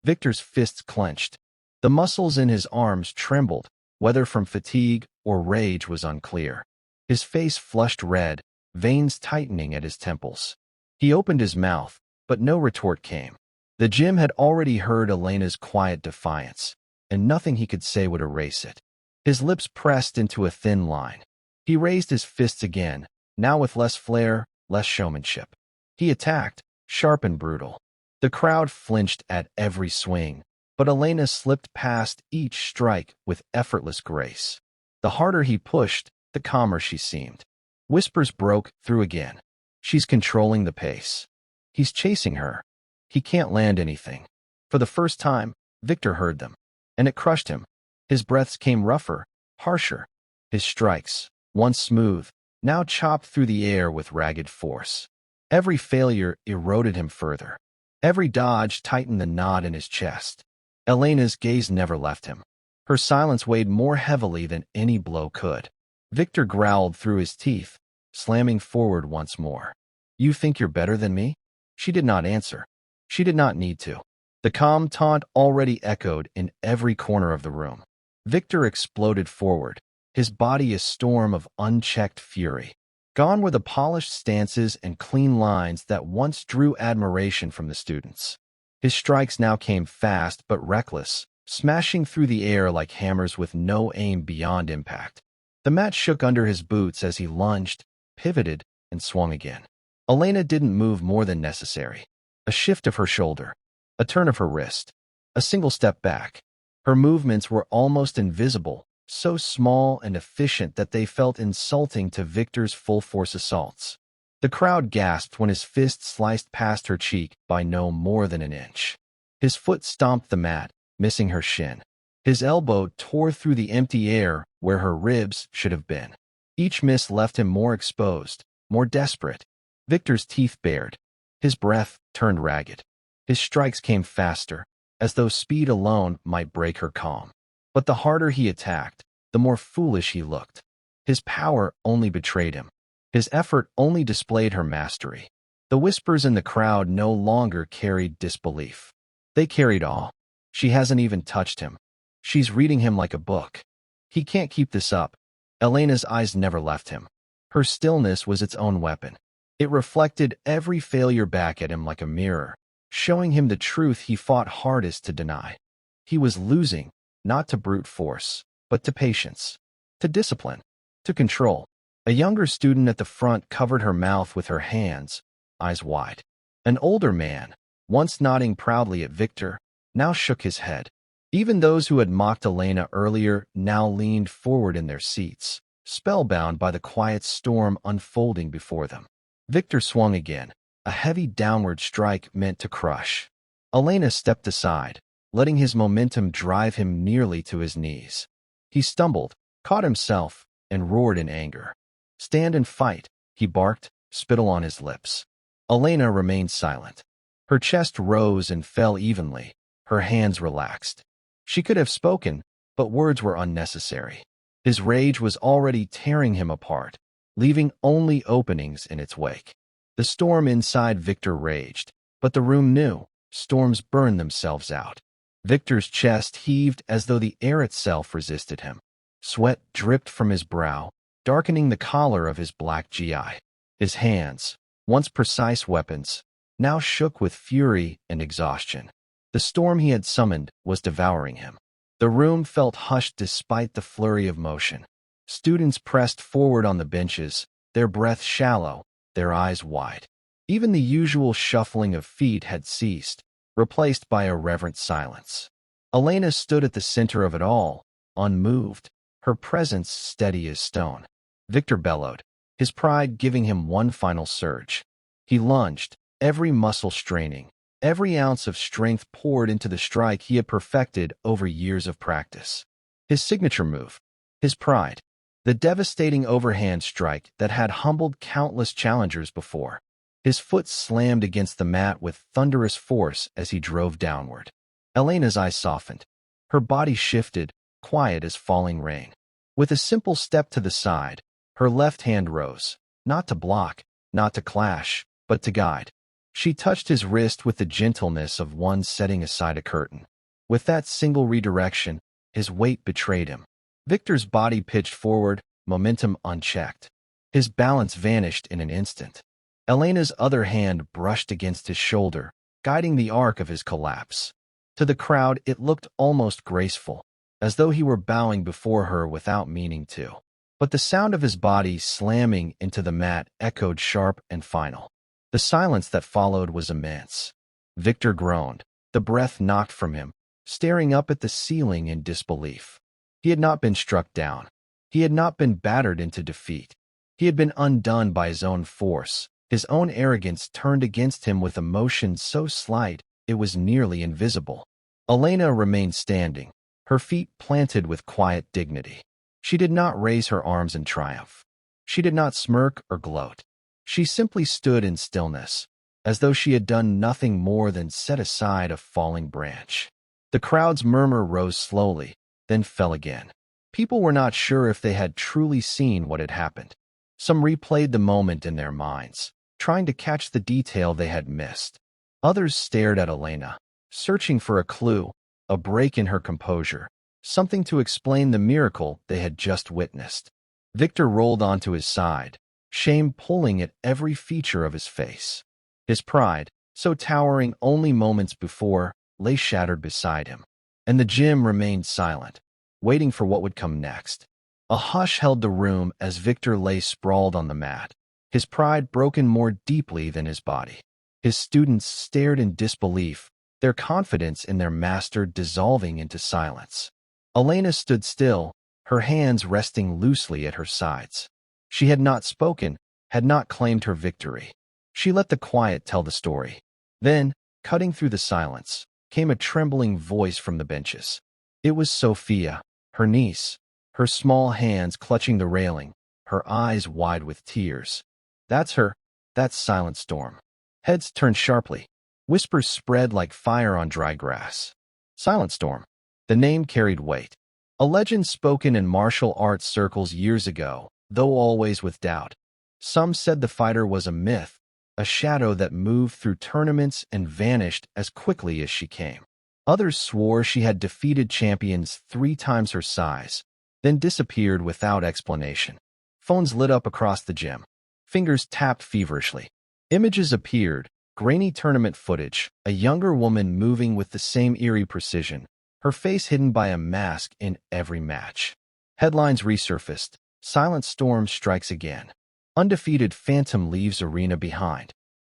Victor's fists clenched. The muscles in his arms trembled, whether from fatigue or rage was unclear. His face flushed red, veins tightening at his temples. He opened his mouth, but no retort came. The gym had already heard Elena's quiet defiance, and nothing he could say would erase it. His lips pressed into a thin line. He raised his fists again, now with less flair, less showmanship. He attacked, sharp and brutal. The crowd flinched at every swing, but Elena slipped past each strike with effortless grace. The harder he pushed, the calmer she seemed. Whispers broke through again. "She's controlling the pace. He's chasing her. He can't land anything." For the first time, Victor heard them, and it crushed him. His breaths came rougher, harsher. His strikes, once smooth, now chopped through the air with ragged force. Every failure eroded him further. Every dodge tightened the knot in his chest. Elena's gaze never left him. Her silence weighed more heavily than any blow could. Victor growled through his teeth, slamming forward once more. You think you're better than me? She did not answer. She did not need to. The calm taunt already echoed in every corner of the room. Victor exploded forward, his body a storm of unchecked fury. Gone were the polished stances and clean lines that once drew admiration from the students. His strikes now came fast but reckless, smashing through the air like hammers with no aim beyond impact. The mat shook under his boots as he lunged, pivoted, and swung again. Elena didn't move more than necessary. A shift of her shoulder, a turn of her wrist, a single step back. Her movements were almost invisible, so small and efficient that they felt insulting to Victor's full-force assaults. The crowd gasped when his fist sliced past her cheek by no more than an inch. His foot stomped the mat, missing her shin. His elbow tore through the empty air where her ribs should have been. Each miss left him more exposed, more desperate. Victor's teeth bared. His breath turned ragged. His strikes came faster, as though speed alone might break her calm. But the harder he attacked, the more foolish he looked. His power only betrayed him. His effort only displayed her mastery. The whispers in the crowd no longer carried disbelief. They carried awe. She hasn't even touched him. She's reading him like a book. He can't keep this up. Elena's eyes never left him. Her stillness was its own weapon. It reflected every failure back at him like a mirror, showing him the truth he fought hardest to deny. He was losing, not to brute force, but to patience, to discipline, to control. A younger student at the front covered her mouth with her hands, eyes wide. An older man, once nodding proudly at Victor, now shook his head. Even those who had mocked Elena earlier now leaned forward in their seats, spellbound by the quiet storm unfolding before them. Victor swung again, a heavy downward strike meant to crush. Elena stepped aside, letting his momentum drive him nearly to his knees. He stumbled, caught himself, and roared in anger. Stand and fight, he barked, spittle on his lips. Elena remained silent. Her chest rose and fell evenly, her hands relaxed. She could have spoken, but words were unnecessary. His rage was already tearing him apart, leaving only openings in its wake. The storm inside Victor raged, but the room knew storms burn themselves out. Victor's chest heaved as though the air itself resisted him. Sweat dripped from his brow, darkening the collar of his black GI. His hands, once precise weapons, now shook with fury and exhaustion. The storm he had summoned was devouring him. The room felt hushed despite the flurry of motion. Students pressed forward on the benches, their breath shallow, their eyes wide. Even the usual shuffling of feet had ceased, replaced by a reverent silence. Elena stood at the center of it all, unmoved, her presence steady as stone. Victor bellowed, his pride giving him one final surge. He lunged, every muscle straining, every ounce of strength poured into the strike he had perfected over years of practice. His signature move, his pride, the devastating overhand strike that had humbled countless challengers before. His foot slammed against the mat with thunderous force as he drove downward. Elena's eyes softened. Her body shifted, quiet as falling rain. With a simple step to the side, her left hand rose, not to block, not to clash, but to guide. She touched his wrist with the gentleness of one setting aside a curtain. With that single redirection, his weight betrayed him. Victor's body pitched forward, momentum unchecked. His balance vanished in an instant. Elena's other hand brushed against his shoulder, guiding the arc of his collapse. To the crowd, it looked almost graceful, as though he were bowing before her without meaning to. But the sound of his body slamming into the mat echoed sharp and final. The silence that followed was immense. Victor groaned, the breath knocked from him, staring up at the ceiling in disbelief. He had not been struck down. He had not been battered into defeat. He had been undone by his own force, his own arrogance turned against him with emotion so slight it was nearly invisible. Elena remained standing, her feet planted with quiet dignity. She did not raise her arms in triumph. She did not smirk or gloat. She simply stood in stillness, as though she had done nothing more than set aside a falling branch. The crowd's murmur rose slowly, then fell again. People were not sure if they had truly seen what had happened. Some replayed the moment in their minds, trying to catch the detail they had missed. Others stared at Elena, searching for a clue, a break in her composure, something to explain the miracle they had just witnessed. Victor rolled onto his side, shame pulling at every feature of his face. His pride, so towering only moments before, lay shattered beside him, and the gym remained silent, waiting for what would come next. A hush held the room as Victor lay sprawled on the mat, his pride broken more deeply than his body. His students stared in disbelief, their confidence in their master dissolving into silence. Elena stood still, her hands resting loosely at her sides. She had not spoken, had not claimed her victory. She let the quiet tell the story. Then, cutting through the silence, came a trembling voice from the benches. It was Sophia, her niece, her small hands clutching the railing, her eyes wide with tears. That's her, that's Silent Storm. Heads turned sharply. Whispers spread like fire on dry grass. Silent Storm. The name carried weight. A legend spoken in martial arts circles years ago, though always with doubt. Some said the fighter was a myth, a shadow that moved through tournaments and vanished as quickly as she came. Others swore she had defeated champions 3 times her size, then disappeared without explanation. Phones lit up across the gym. Fingers tapped feverishly. Images appeared, grainy tournament footage, a younger woman moving with the same eerie precision, her face hidden by a mask in every match. Headlines resurfaced. Silent Storm strikes again. Undefeated Phantom leaves arena behind.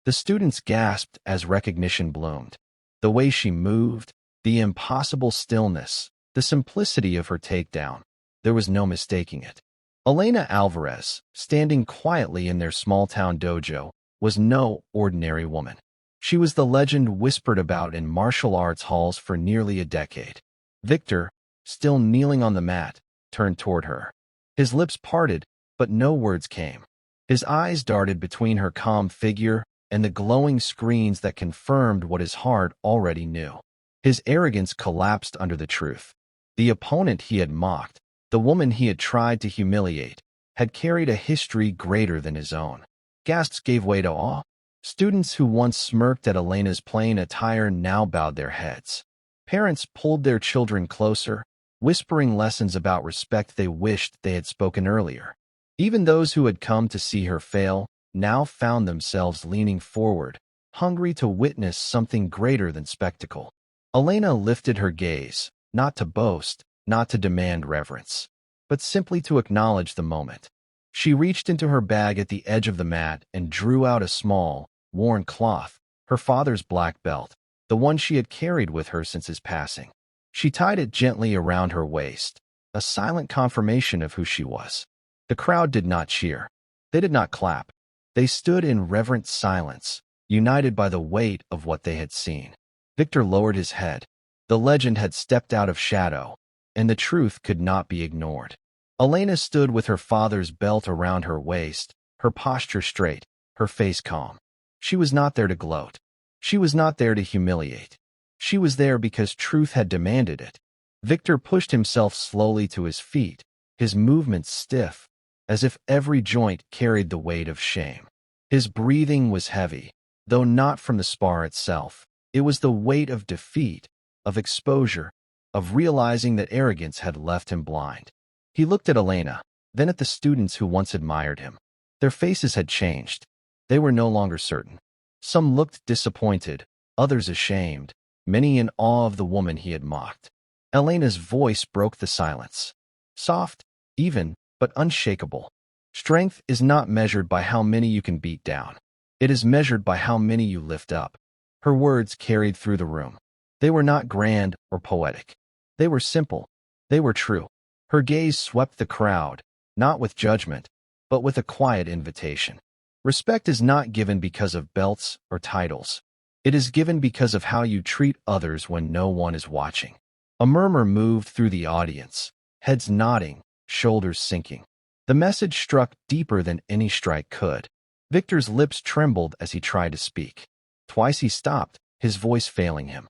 The students gasped as recognition bloomed. The way she moved, the impossible stillness, the simplicity of her takedown. There was no mistaking it. Elena Alvarez, standing quietly in their small-town dojo, was no ordinary woman. She was the legend whispered about in martial arts halls for nearly a decade. Victor, still kneeling on the mat, turned toward her. His lips parted, but no words came. His eyes darted between her calm figure and the glowing screens that confirmed what his heart already knew. His arrogance collapsed under the truth. The opponent he had mocked, the woman he had tried to humiliate, had carried a history greater than his own. Gasps gave way to awe. Students who once smirked at Elena's plain attire now bowed their heads. Parents pulled their children closer, whispering lessons about respect they wished they had spoken earlier. Even those who had come to see her fail now found themselves leaning forward, hungry to witness something greater than spectacle. Elena lifted her gaze, not to boast, not to demand reverence, but simply to acknowledge the moment. She reached into her bag at the edge of the mat and drew out a small, worn cloth, her father's black belt, the one she had carried with her since his passing. She tied it gently around her waist, a silent confirmation of who she was. The crowd did not cheer. They did not clap. They stood in reverent silence, united by the weight of what they had seen. Victor lowered his head. The legend had stepped out of shadow, and the truth could not be ignored. Elena stood with her father's belt around her waist, her posture straight, her face calm. She was not there to gloat. She was not there to humiliate. She was there because truth had demanded it. Victor pushed himself slowly to his feet, his movements stiff, as if every joint carried the weight of shame. His breathing was heavy, though not from the spar itself. It was the weight of defeat, of exposure, of realizing that arrogance had left him blind. He looked at Elena, then at the students who once admired him. Their faces had changed. They were no longer certain. Some looked disappointed, others ashamed, many in awe of the woman he had mocked. Elena's voice broke the silence. Soft, even, but unshakable. Strength is not measured by how many you can beat down. It is measured by how many you lift up. Her words carried through the room. They were not grand or poetic. They were simple. They were true. Her gaze swept the crowd, not with judgment, but with a quiet invitation. Respect is not given because of belts or titles. It is given because of how you treat others when no one is watching. A murmur moved through the audience, heads nodding, shoulders sinking. The message struck deeper than any strike could. Victor's lips trembled as he tried to speak. Twice he stopped, his voice failing him.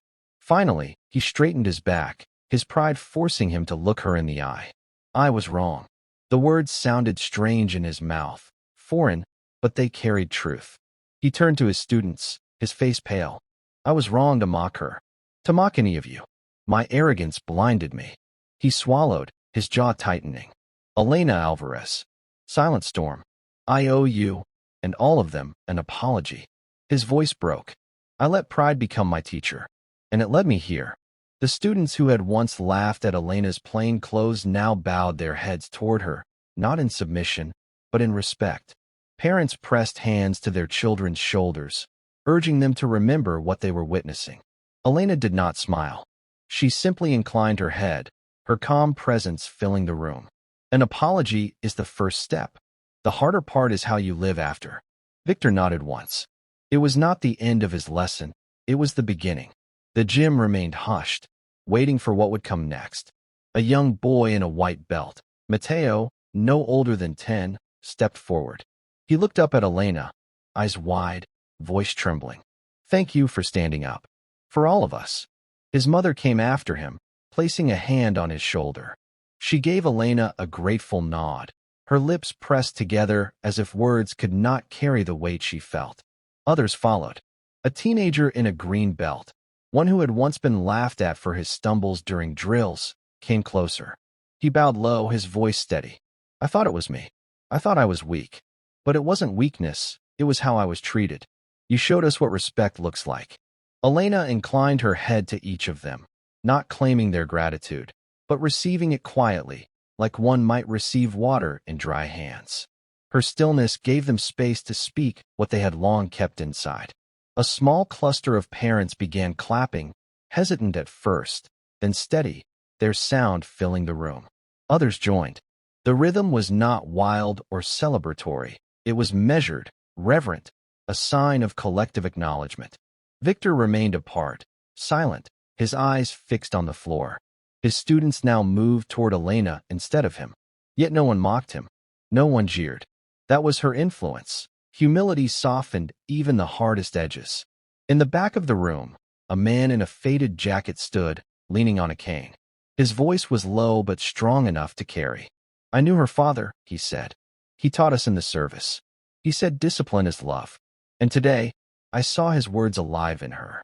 Finally, he straightened his back, his pride forcing him to look her in the eye. I was wrong. The words sounded strange in his mouth, foreign, but they carried truth. He turned to his students, his face pale. I was wrong to mock her. To mock any of you. My arrogance blinded me. He swallowed, his jaw tightening. Elena Alvarez. Silent storm. I owe you, and all of them, an apology. His voice broke. I let pride become my teacher, and it led me here. The students who had once laughed at Elena's plain clothes now bowed their heads toward her, not in submission, but in respect. Parents pressed hands to their children's shoulders, urging them to remember what they were witnessing. Elena did not smile. She simply inclined her head, her calm presence filling the room. An apology is the first step. The harder part is how you live after. Victor nodded once. It was not the end of his lesson, it was the beginning. The gym remained hushed, waiting for what would come next. A young boy in a white belt, Mateo, no older than 10, stepped forward. He looked up at Elena, eyes wide, voice trembling. Thank you for standing up. For all of us. His mother came after him, placing a hand on his shoulder. She gave Elena a grateful nod, her lips pressed together as if words could not carry the weight she felt. Others followed. A teenager in a green belt, one who had once been laughed at for his stumbles during drills, came closer. He bowed low, his voice steady. I thought it was me. I thought I was weak. But it wasn't weakness, it was how I was treated. You showed us what respect looks like. Elena inclined her head to each of them, not claiming their gratitude, but receiving it quietly, like one might receive water in dry hands. Her stillness gave them space to speak what they had long kept inside. A small cluster of parents began clapping, hesitant at first, then steady, their sound filling the room. Others joined. The rhythm was not wild or celebratory. It was measured, reverent, a sign of collective acknowledgement. Victor remained apart, silent, his eyes fixed on the floor. His students now moved toward Elena instead of him. Yet no one mocked him. No one jeered. That was her influence. Humility softened even the hardest edges. In the back of the room, a man in a faded jacket stood, leaning on a cane. His voice was low but strong enough to carry. I knew her father, he said. He taught us in the service. He said discipline is love. And today, I saw his words alive in her.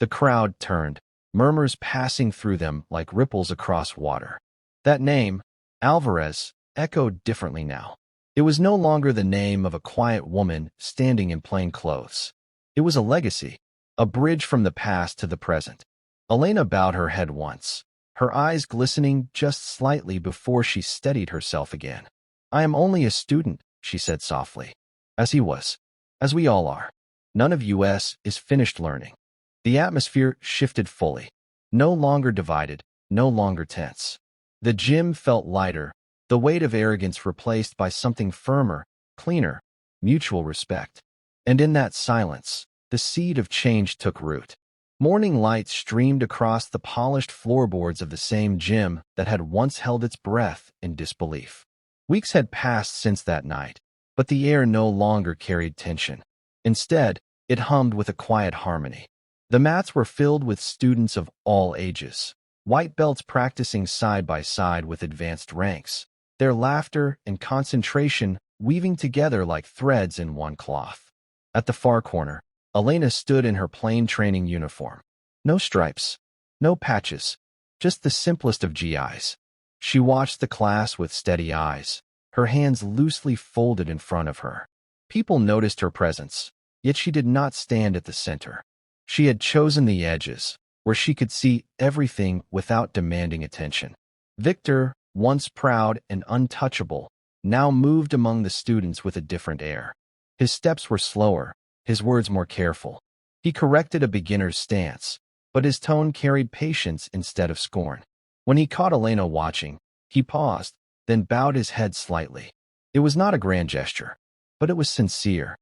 The crowd turned, murmurs passing through them like ripples across water. That name, Alvarez, echoed differently now. It was no longer the name of a quiet woman standing in plain clothes. It was a legacy, a bridge from the past to the present. Elena bowed her head once, her eyes glistening just slightly before she steadied herself again. I am only a student, she said softly. As he was. As we all are. None of us is finished learning. The atmosphere shifted fully. No longer divided, no longer tense. The gym felt lighter, the weight of arrogance replaced by something firmer, cleaner, mutual respect. And in that silence, the seed of change took root. Morning light streamed across the polished floorboards of the same gym that had once held its breath in disbelief. Weeks had passed since that night, but the air no longer carried tension. Instead, it hummed with a quiet harmony. The mats were filled with students of all ages, white belts practicing side by side with advanced ranks, their laughter and concentration weaving together like threads in one cloth. At the far corner, Elena stood in her plain training uniform. No stripes, no patches, just the simplest of GIs. She watched the class with steady eyes, her hands loosely folded in front of her. People noticed her presence, yet she did not stand at the center. She had chosen the edges, where she could see everything without demanding attention. Victor, once proud and untouchable, now moved among the students with a different air. His steps were slower, his words more careful. He corrected a beginner's stance, but his tone carried patience instead of scorn. When he caught Elena watching, he paused, then bowed his head slightly. It was not a grand gesture, but it was sincere.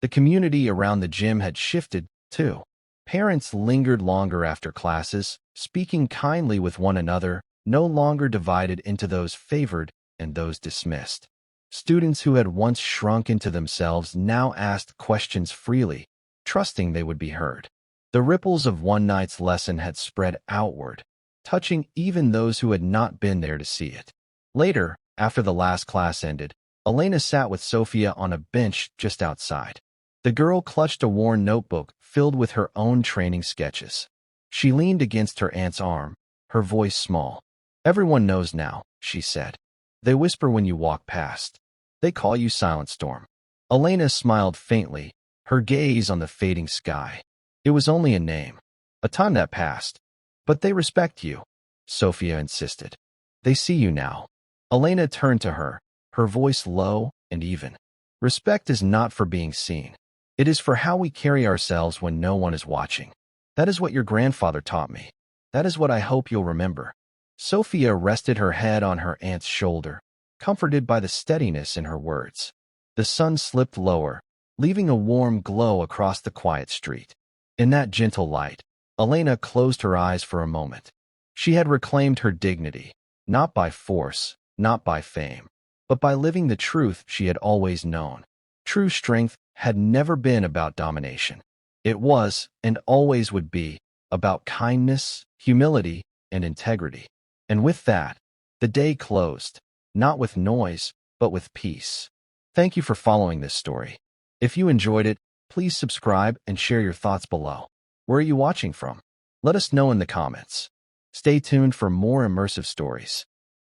The community around the gym had shifted, too. Parents lingered longer after classes, speaking kindly with one another, no longer divided into those favored and those dismissed. Students who had once shrunk into themselves now asked questions freely, trusting they would be heard. The ripples of one night's lesson had spread outward, touching even those who had not been there to see it. Later, after the last class ended, Elena sat with Sophia on a bench just outside. The girl clutched a worn notebook filled with her own training sketches. She leaned against her aunt's arm, her voice small. "Everyone knows now," she said. "They whisper when you walk past. They call you Silent Storm." Elena smiled faintly, her gaze on the fading sky. "It was only a name, a time that passed. But they respect you," Sophia insisted. "They see you now." Elena turned to her, her voice low and even. "Respect is not for being seen. It is for how we carry ourselves when no one is watching. That is what your grandfather taught me. That is what I hope you'll remember." Sophia rested her head on her aunt's shoulder, comforted by the steadiness in her words. The sun slipped lower, leaving a warm glow across the quiet street. In that gentle light, Elena closed her eyes for a moment. She had reclaimed her dignity, not by force, not by fame, but by living the truth she had always known. True strength had never been about domination. It was, and always would be, about kindness, humility, and integrity. And with that, the day closed, not with noise, but with peace. Thank you for following this story. If you enjoyed it, please subscribe and share your thoughts below. Where are you watching from? Let us know in the comments. Stay tuned for more immersive stories.